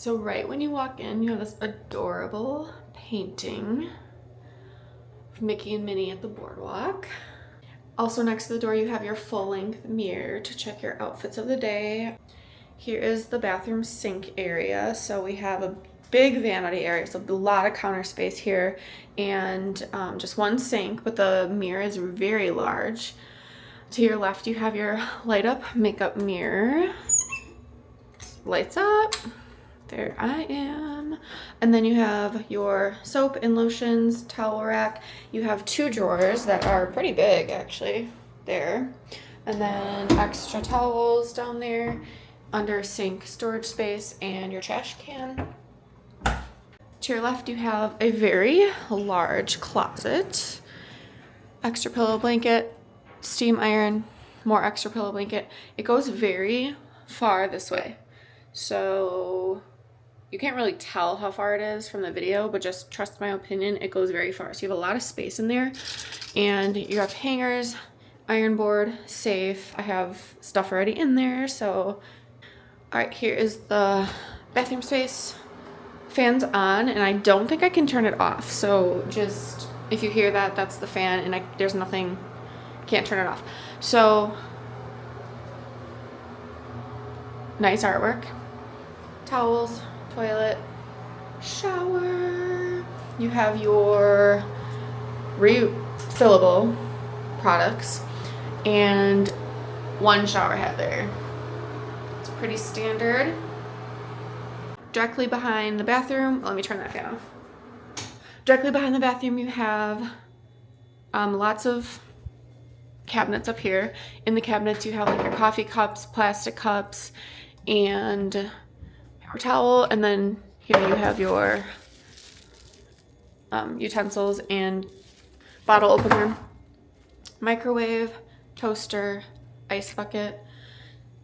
So right when you walk in, you have this adorable painting of Mickey and Minnie at the boardwalk. Also next to the door, you have your full-length mirror to check your outfits of the day. Here is the bathroom sink area. So we have a big vanity area, so a lot of counter space here, and just one sink, but the mirror is very large. To your left, you have your light up makeup mirror. Lights up. There I am. And then you have your soap and lotions, towel rack. You have two drawers that are pretty big actually there. And then extra towels down there, under sink storage space, and your trash can. To your left, you have a very large closet. Extra pillow blanket, steam iron, more extra pillow blanket. It goes very far this way. So you can't really tell how far it is from the video, but just trust my opinion, it goes very far. So you have a lot of space in there, and you have hangers, iron board, safe. I have stuff already in there, so. All right, here is the bathroom space. Fan's on, and I don't think I can turn it off. So just, if you hear that, that's the fan, and there's nothing, can't turn it off. So, nice artwork. Towels, toilet, shower. You have your refillable products and one shower head there. It's pretty standard. Directly behind the bathroom, let me turn that fan off. Directly behind the bathroom, you have lots of cabinets up here. In the cabinets, you have like your coffee cups, plastic cups, and paper towel, and then here you have your utensils and bottle opener, microwave, toaster, ice bucket,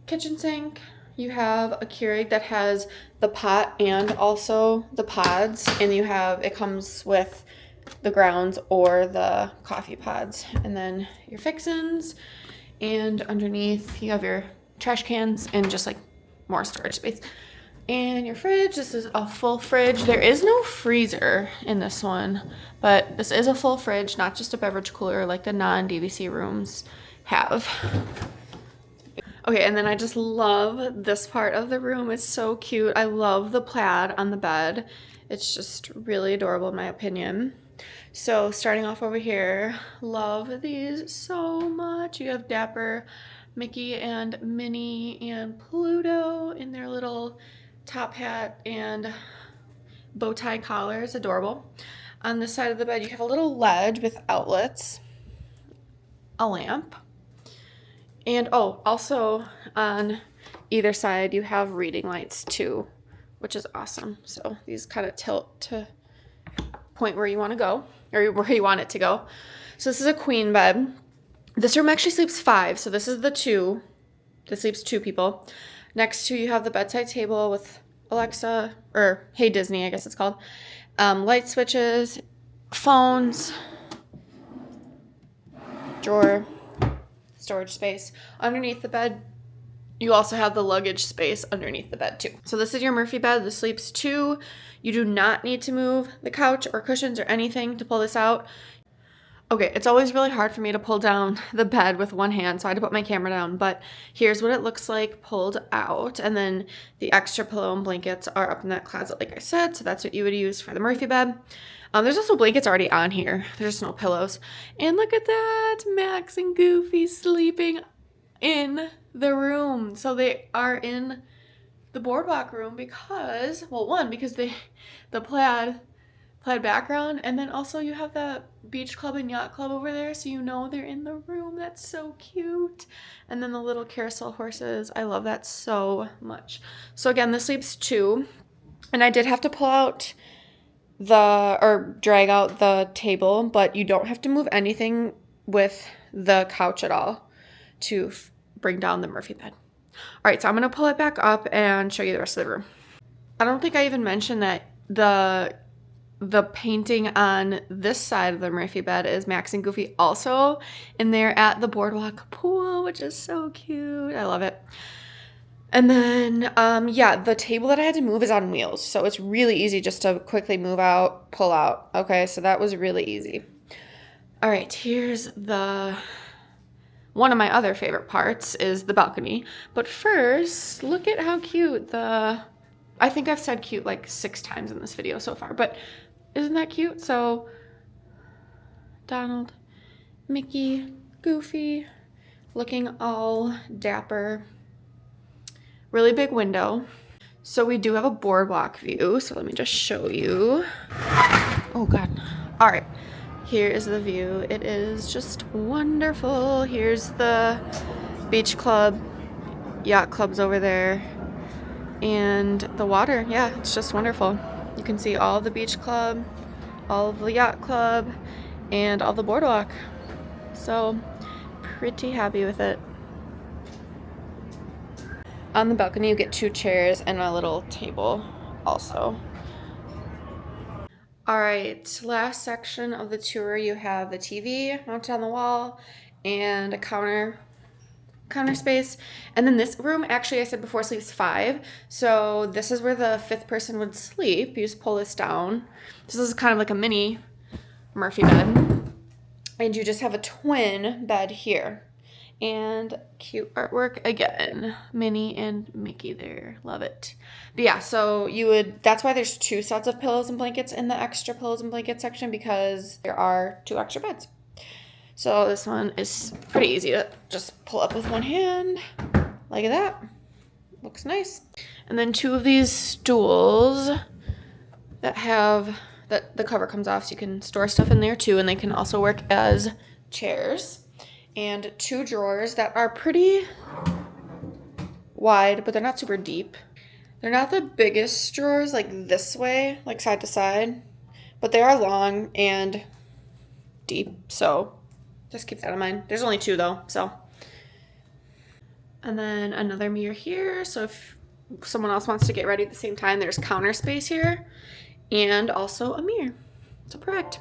kitchen sink. You have a Keurig that has the pot and also the pods, and it comes with the grounds or the coffee pods, and then your fixins, and underneath you have your trash cans and just like more storage space. And your fridge, this is a full fridge. There is no freezer in this one, but this is a full fridge, not just a beverage cooler like the non-DVC rooms have. Okay, and then I just love this part of the room. It's so cute. I love the plaid on the bed. It's just really adorable in my opinion. So starting off over here, love these so much. You have Dapper, Mickey and Minnie and Pluto in their little top hat and bow tie collars. Adorable. On this side of the bed, you have a little ledge with outlets, a lamp, and also on either side you have reading lights too, which is awesome. So these kind of tilt to point where you want to go, or where you want it to go. So this is a queen bed. This room actually sleeps 5, so this is the 2. This sleeps 2 people. Next to you have the bedside table with Alexa, or Hey Disney, I guess it's called. Light switches, phones, drawer, storage space. Underneath the bed, you also have the luggage space underneath the bed too. So this is your Murphy bed. This sleeps 2. You do not need to move the couch or cushions or anything to pull this out. Okay, it's always really hard for me to pull down the bed with one hand, so I had to put my camera down, but here's what it looks like pulled out. And then the extra pillow and blankets are up in that closet, like I said, so that's what you would use for the Murphy bed. There's also blankets already on here. There's just no pillows. And look at that, Max and Goofy sleeping in the room. So they are in the boardwalk room because, well, one, because the plaid background, and then also you have the beach club and yacht club over there, so you know they're in the room. That's so cute. And then the little carousel horses, I love that so much. So again, this sleeps 2, and I did have to pull out drag out the table, but you don't have to move anything with the couch at all to bring down the Murphy bed. All right, so I'm gonna pull it back up and show you the rest of the room. I don't think I even mentioned that the painting on this side of the Murphy bed is Max and Goofy also, and they're at the boardwalk pool, which is so cute. I love it. And then, yeah, the table that I had to move is on wheels. So it's really easy just to quickly move out, pull out. Okay, so that was really easy. All right, here's one of my other favorite parts is the balcony. But first, look at how cute I think I've said cute like 6 times in this video so far, but isn't that cute? So Donald, Mickey, Goofy, looking all dapper. Really big window. So we do have a boardwalk view. So let me just show you. Oh God. All right. Here is the view. It is just wonderful. Here's the beach club. Yacht club's over there. And the water. Yeah, it's just wonderful. You can see all the beach club, all of the yacht club, and all the boardwalk. So pretty happy with it. On the balcony, you get 2 chairs and a little table also. All right, last section of the tour, you have the TV mounted on the wall and a counter space. And then this room, actually, I said before, sleeps 5. So this is where the 5th person would sleep. You just pull this down. This is kind of like a mini Murphy bed. And you just have a twin bed here. And cute artwork again. Minnie and Mickey there. Love it. But yeah, so that's why there's 2 sets of pillows and blankets in the extra pillows and blankets section, because there are 2 extra beds. So this one is pretty easy to just pull up with one hand, like that. Looks nice. And then 2 of these stools that the cover comes off, so you can store stuff in there too, and they can also work as chairs. And 2 drawers that are pretty wide, but they're not super deep. They're not the biggest drawers like this way, like side to side, but they are long and deep, so just keep that in mind. There's only 2 though, so. And then another mirror here, so if someone else wants to get ready at the same time, there's counter space here, and also a mirror. So perfect.